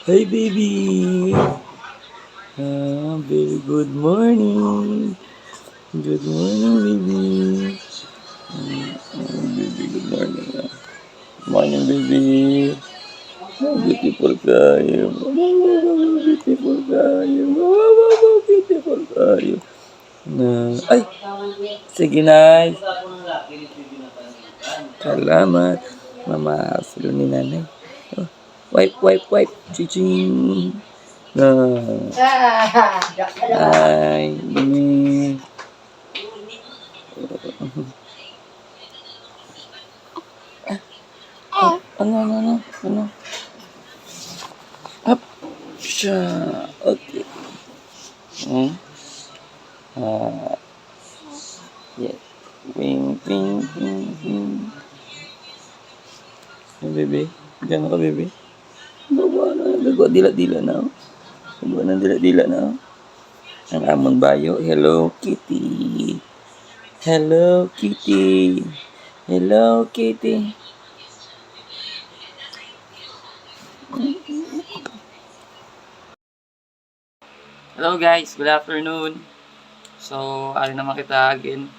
Hi, baby. Baby, good morning. Good morning, baby. Baby, good morning. Morning, baby. Beautiful kayo. Beautiful kayo. Beautiful kayo. Ay, sige, nice. Salamat. Mama, sulo ni nanay. Oh, wipe. Chiching. Ay, ini. Ano? Up. Siya. Okay. Hmm? Ah, yes. Wing. Hey, baby. Diyan ka, baby. Gagawa dila-dila na. Gagawa ng dila-dila na. Ang amon bayo. Hello, Kitty. Hello, Kitty. Hello, Kitty. Hello guys, good afternoon. So, ari naman kita again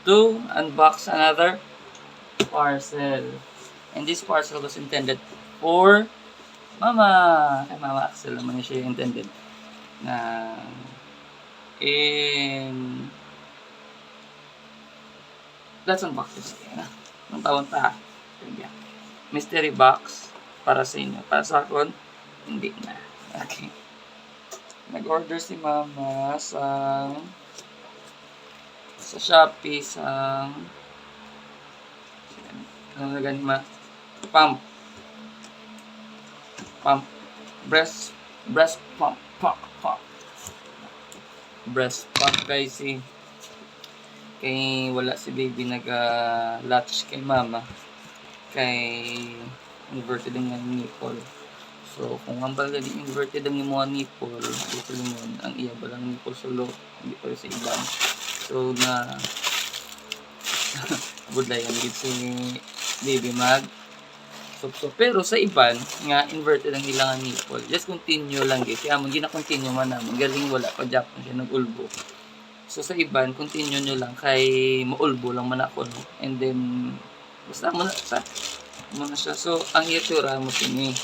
to unbox another parcel. And this parcel was intended for Mama. Kay Mama Axel naman siya intended na in let's unbox this. Ang tawag ta. Mystery box para sa inyo. Para sa akin, hindi na. Okay. Nag-order si Mama sa Shopee sa ano na ganima pump breast pump breast pump guys kay wala si baby nag-latch kay Mama kay inverted ang nipple. So kung ang baga di inverted ang mga nipple dito limon ang iya balang nipple solo hindi pa sa ibang so na budlay ang si baby mag so pero sa iban nga inverted ang ilang nipple just continue lang guys kaya man gina-continue man naman galing wala pa Japan siya nag-ulbo so sa iban continue nyo lang kay maulbo lang man ako no? And then basta mo na siya so ang itsura mo sini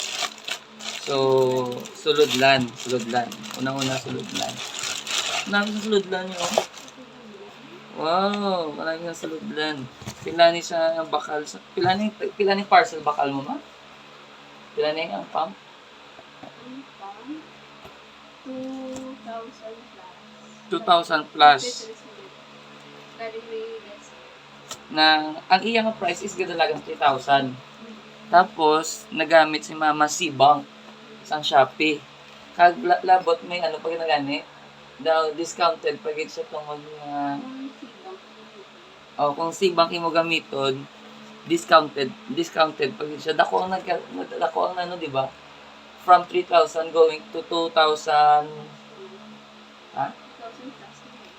so sulodlan unang-una sulodlan namin sa sulodlan yun wow maraming sa sulodlan pilani sa bakal pilani parcel bakal mo ma pilani ang pump 2,000 plus na ang iyang price is gadalagang 3,000 tapos nagamit si Mama Bank sa Shopee kag labot may ano pag nagani daw discounted pag siya tungod nga kung Bank imo gamiton discounted pag siya dako ang ano di ba from 3,000 going to 2,000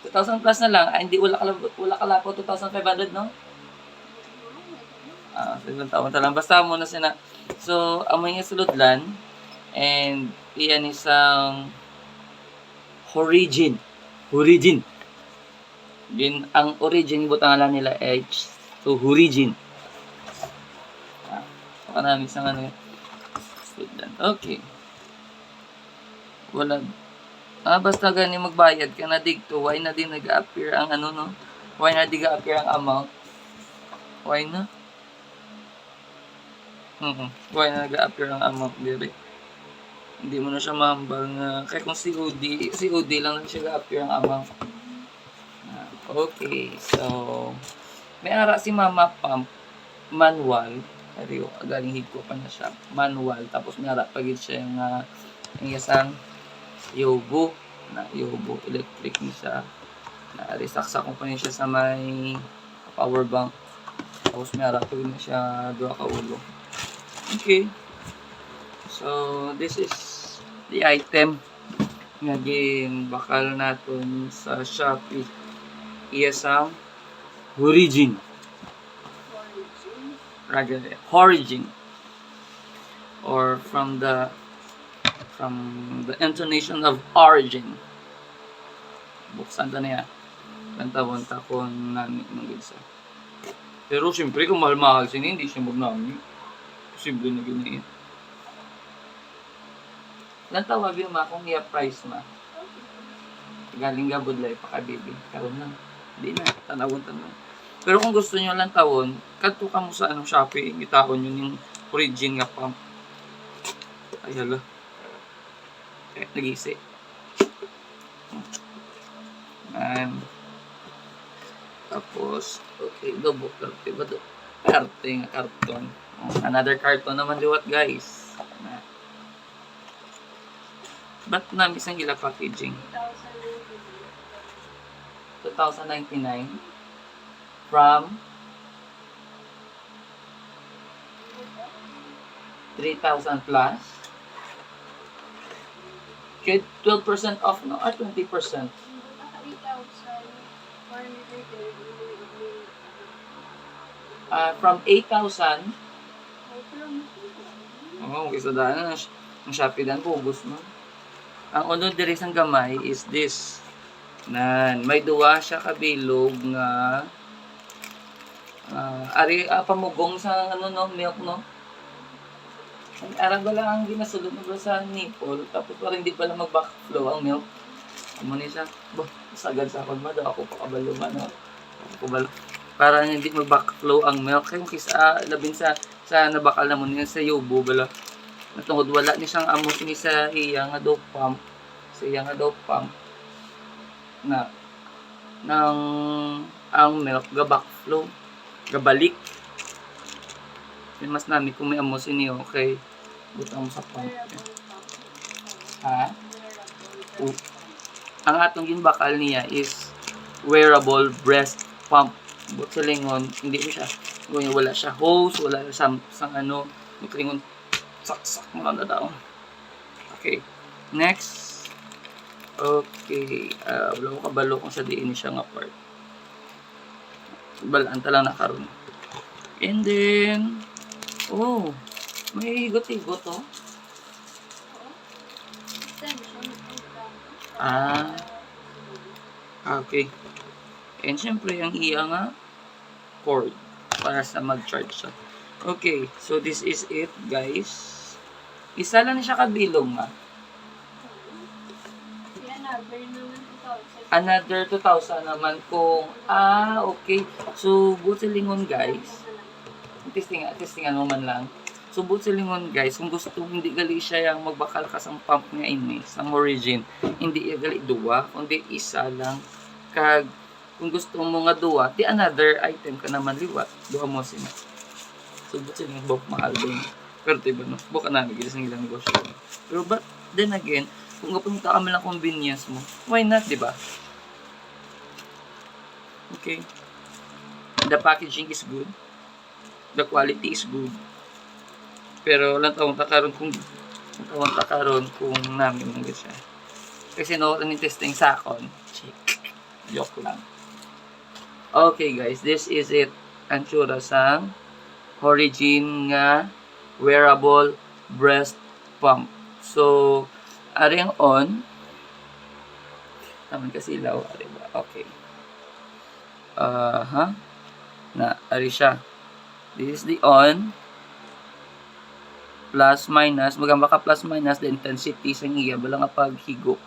2,000 plus na lang hindi wala kalapot 2,500 no 7 taon ta lang basta mo na sina so amoy nga sulodlan and iyan isang origin din ang origin butangan nila H so origin namin sa ano sulodlan okay wala basta gani magbayad ka na digto why na din nag-appear ang ano no why na di ga-appear ang amount why na why na nag-appear ang amount dire hindi mo na siya mahambal nga kaya kung COD lang na siya ga-appear ang amount okay so may ara si Mama pump manual pero galing higko pa na siya manual tapos may ara pagid siya nga ang isang Yobo electric ni siya na saksak ko pa niya siya sa may power bank tapos may ara pagid na siya duha ka ulo okay so this is the item nga bakal naton sa Shopee isang origin or from the from the intonation of origin. Buksan ta niya. Lantawon ta kung nami ng gidsa. Pero siyempre kung mahal-mahal siya, hindi siya magnami. Posible na ganyan. Lantawag yung kung iya price ma. Galing ga budlay pa ka baby. Karon lang. Hindi na. Tanawon. Pero kung gusto nyo lang tawon, kadto ka mo sa Shopee, itaon yun yung origin nga pump. Ay hala. Nag-isi. Tapos, okay, double karte ba ito? Karte nga, karton. Another carton naman liwat guys. Ba't namin isang gila packaging? 2,099 from 3,000 plus. Okay, 12% off no? Or 20%? From 8,000. Isa daan na. Ang Shopee dan, bubos mo. Ang unod diri sang gamay is this. May duwa siya kabilog nga pamugong sa milk no. Arang ba lang ang ginasulod mo sa nipple, tapos parang hindi pala mag-backflow ang milk. Amo ni siya, sagad sa pagmado ako pakabalo man no. Para hindi mag-backflow ang milk kay kisa labing sa nabakal na mo niya sa yobo bala. Natungod wala ni siyang amos ni sa iya nga dope pump. Sa iya nga dope pump na nang ang milk ga backflow, gabalik. Mas nami kung may amos niyo, okay. Butang mo sa pump. Ang atong ginbakal niya is wearable breast pump. But sa lingon, hindi ko siya. Wala siya hose, wala siya sang naglingon saksak mo lang na daw. Okay. Next. Okay. Wala ko kabalo kung sa diin siya nga part. Balaan ta lang na karon. And then, may higot-higot oh. Okay. And syempre, ang iya nga cord para sa mag-charge siya. Okay, so this is it, guys. Isa lang siya kabilog ma. Another 2,000 naman kung, okay. So, butsilingon, guys. Testingan mo man lang. So, butsilingon, guys, kung gusto, hindi gali siya yung magbakal ka sa pump nga ini, sa origin. Hindi gali duwa, kundi isa lang. Kung gusto mo nga duwa, di another item ka naman liwat. Duwa mo sila. So, butsilingon, mahal din. Pero diba, no? Buka namin, gilis ng ilang negosyo. Pero but, then again, kung kapunta kami lang convenience mo, why not, diba? Okay. The packaging is good. The quality is good. Pero, lang tawang takaroon kung namin mga siya. Kasi no, ang testing sa akon. Joke lang. Okay, guys. This is it. Ang tsura sa origin nga wearable breast pump. So, ari ang on. Naman kasi ilaw. Ari ba? Okay. Ari siya. This is the on. Plus, minus. Magamba ka plus, minus. The intensity sa iya. Bala nga paghigo.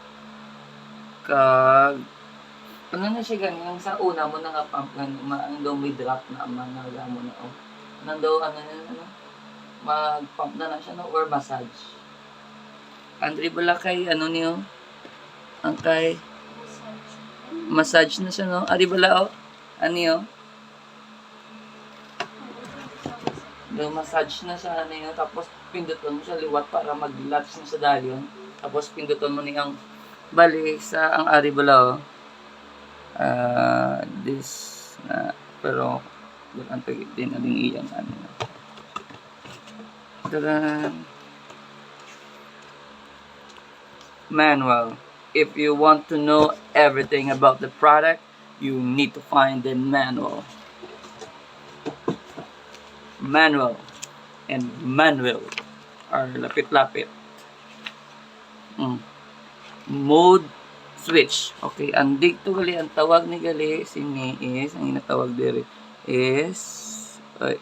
Ano na siya ganyan? Sa una mo na nga pump nga. Ang daw may drop na. Mga mo na. Nang daw, mag-pump na siya, no? Or massage. Andre bala kay, niyo? Ang kay, massage na siya, no? Ari bala, niyo? Massage na siya, niyo? Tapos, pinduton mo siya liwat para mag-latch na sa dayon. Tapos, pinduton mo niyang bali sa ang ari bala, this, pero, ang tagit din, aling iyang, manual. If you want to know everything about the product, you need to find the manual. Manual and manual are lapit-lapit. Mode switch. Okay, ang dito gali, ang tawag ni gali sini is, ang inatawag diri is, ay,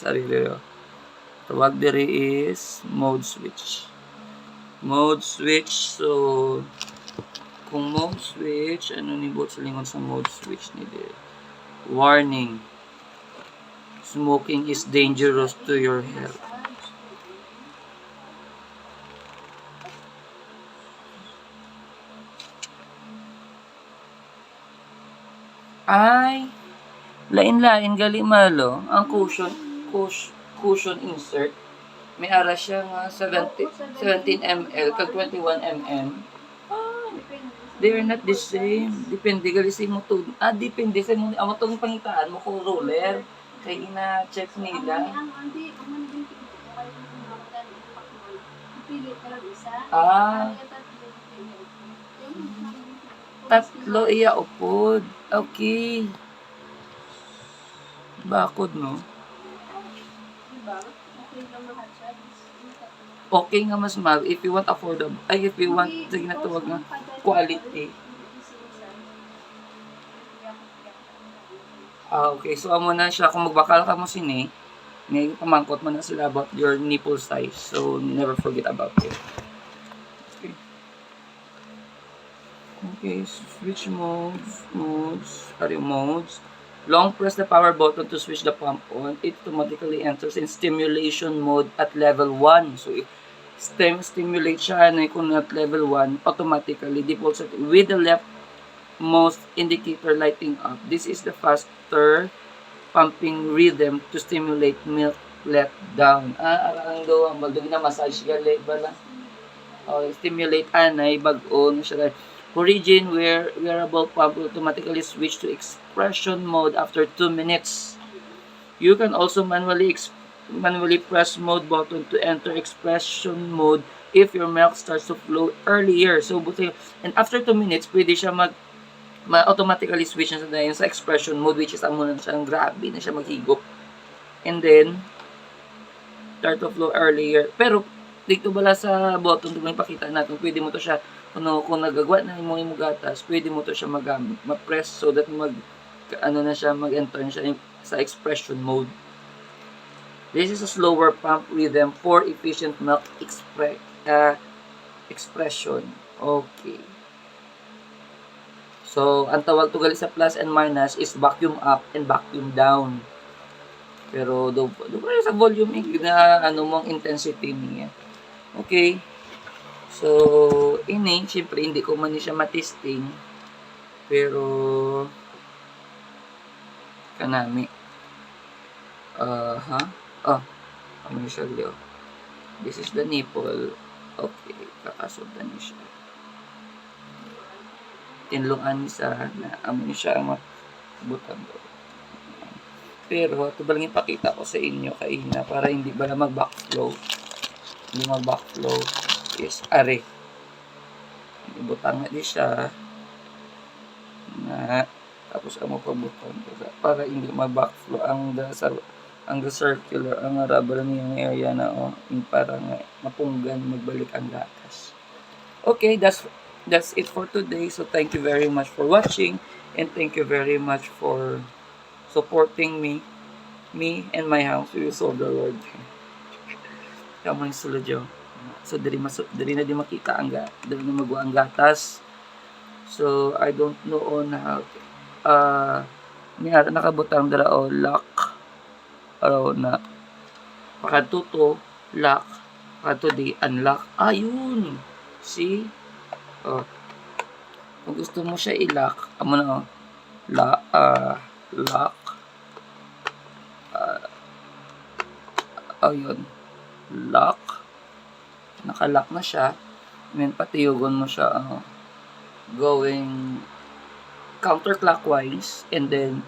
ari diri, tawag diri is mode switch. Mode switch, so, kung mode switch, ano ni bot sa lingon sa mode switch ni diri? Warning. Smoking is dangerous to your health. Ay, lain-lain gali malo ang cushion insert. May ara siya nga 17 ml kag 21 mm. They are not the same. Depende gali sa imo to. Depende sa imo amo tong pangitaan mo kung roller kay ina-check nila. Tatlo iya upod. Okay. Bakod no. Okay nga mas mahal if you want affordable. If you want sige na tawag nga quality. Okay. So amo na siya kung magbakal ka mo sini, may pamangkot mo na sila about your nipple size. So never forget about it. Okay, switch modes. Long press the power button to switch the pump on. It automatically enters in stimulation mode at level 1. So, stimulate siya kung at level 1, automatically default setting with the leftmost indicator lighting up. This is the faster pumping rhythm to stimulate milk let down. Arang do ang baldo na massage gali bala. Stimulate anay bag-o siya. Origin wearable pump will automatically switch to expression mode after 2 minutes. You can also manually press mode button to enter expression mode if your milk starts to flow earlier. So and after 2 minutes, pwede siya automatically switch na sa expression mode, which is amo na siyang grabe na siya maghigop. And then start to flow earlier. Pero dito bala sa button ito ipakita natin, pwede mo to siya kung nagagawa na mo yung gatas, pwede mo to siya ma-press so that mag-enter siya sa expression mode. This is a slower pump rhythm for efficient milk expression. Okay. So, ang tawag to gali sa plus and minus is vacuum up and vacuum down. Pero do sa volume na mong intensity niya. Okay. So, siyempre hindi ko man siya matesting. Pero kanami. Ano siya liyo. This is the nipple. Okay, kakasod na niya siya. Tinluan sa na amo siya ang butang do. Pero ito balang ipakita ko sa inyo kaina para hindi ba na mag-backflow. Hindi mag-backflow. Yes, are. Ibutang na di siya. Tapos amo pabutang para hindi mag-backflow ang circular ang rubber niyang area na yung parang mapunggan magbalik ang gatas. Okay, that's it for today. So thank you very much for watching and thank you very much for supporting me and my house. We will solve the Lord. Kamo yung sulod yun. So, diri na di makita diri na magwa ang gatas. So, I don't know on how nakabutang dara lock na pakatuto lock pakatuto di unlock. Ayun. See? Kung gusto mo siya i-lock, amo na lock. Ayun. Lock. Naka-lock na siya. Then patiyugon mo siya going counterclockwise and then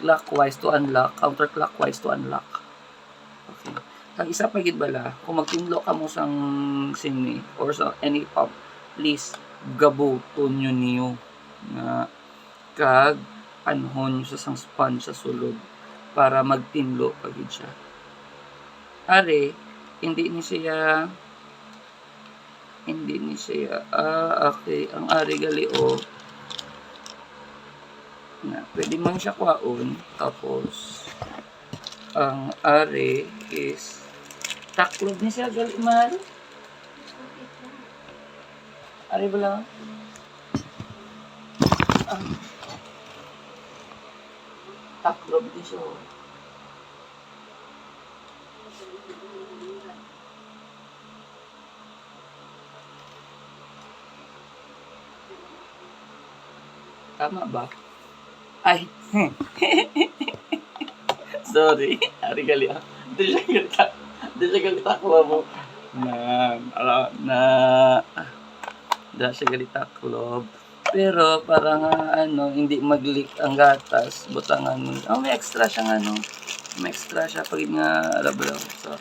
clockwise to unlock, counterclockwise to unlock. Okay. Ang isa pa gid bala, kung magtinlo ka mo sang sini or sa any pump, please gabuton nyo niyo nga kag anhon nyo sa sang sponge sa sulod para magtinlo pagid siya. Are hindi ni siya okay, ang ari gali o na pwede man siya kwaon, tapos ang ari is taklob ni siya gali mahal. Ari ba lang? Taklob ni siya. Tama ba? Ay, sorry. Ari gali ah. Di siya gali taklob mo. Na, di siya gali taklob. Pero parang hindi mag-leak ang gatas, butangan mo. Oh, may extra siya may extra siya pag nga arablo. So,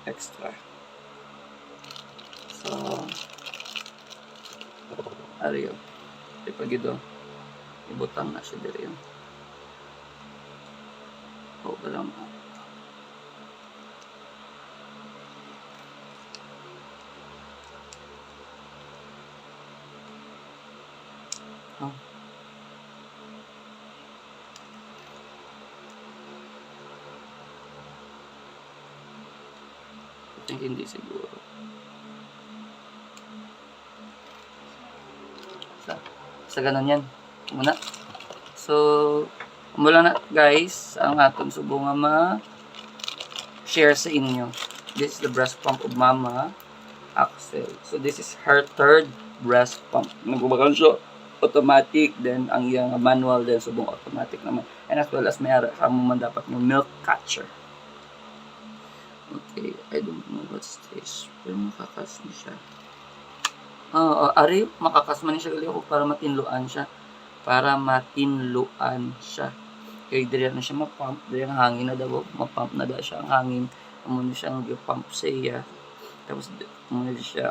extra. So, ariyo. Pag ito, ibutang na siya diri yun. O, lang. I think hindi siguro. Sa ganun yan. Muna. So, mula na guys, ang atong subo nga ma-share sa inyo. This is the breast pump of Mama Axel. So, this is her third breast pump. Nagbubakan siya automatic, then ang iyang manual, then subong automatic naman. And as well as may ara mo man dapat mo milk catcher. Okay, I don't know what's this. Pero makakas mo siya. Ari, makakas man siya gali ako para matinluan siya. Okay, dire na siya ma-pump. Dire ang hangin na daw. Ma-pump na daw siya ang hangin. Muna siyang pump sa iya. Tapos, muna siya,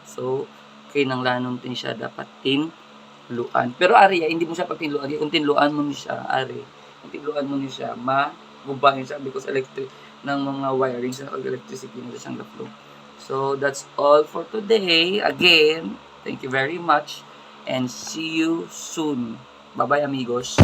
So, okay, nang lanon din siya dapat tinluan. Pero ari, hindi mo siya pagtinluan. Kung tinluan mo siya, ari, kung tinluan mo siya, magubahin siya because electric ng mga wiring sa electricity na siyang flow. So, that's all for today. Again, thank you very much and see you soon. Bye-bye, amigos.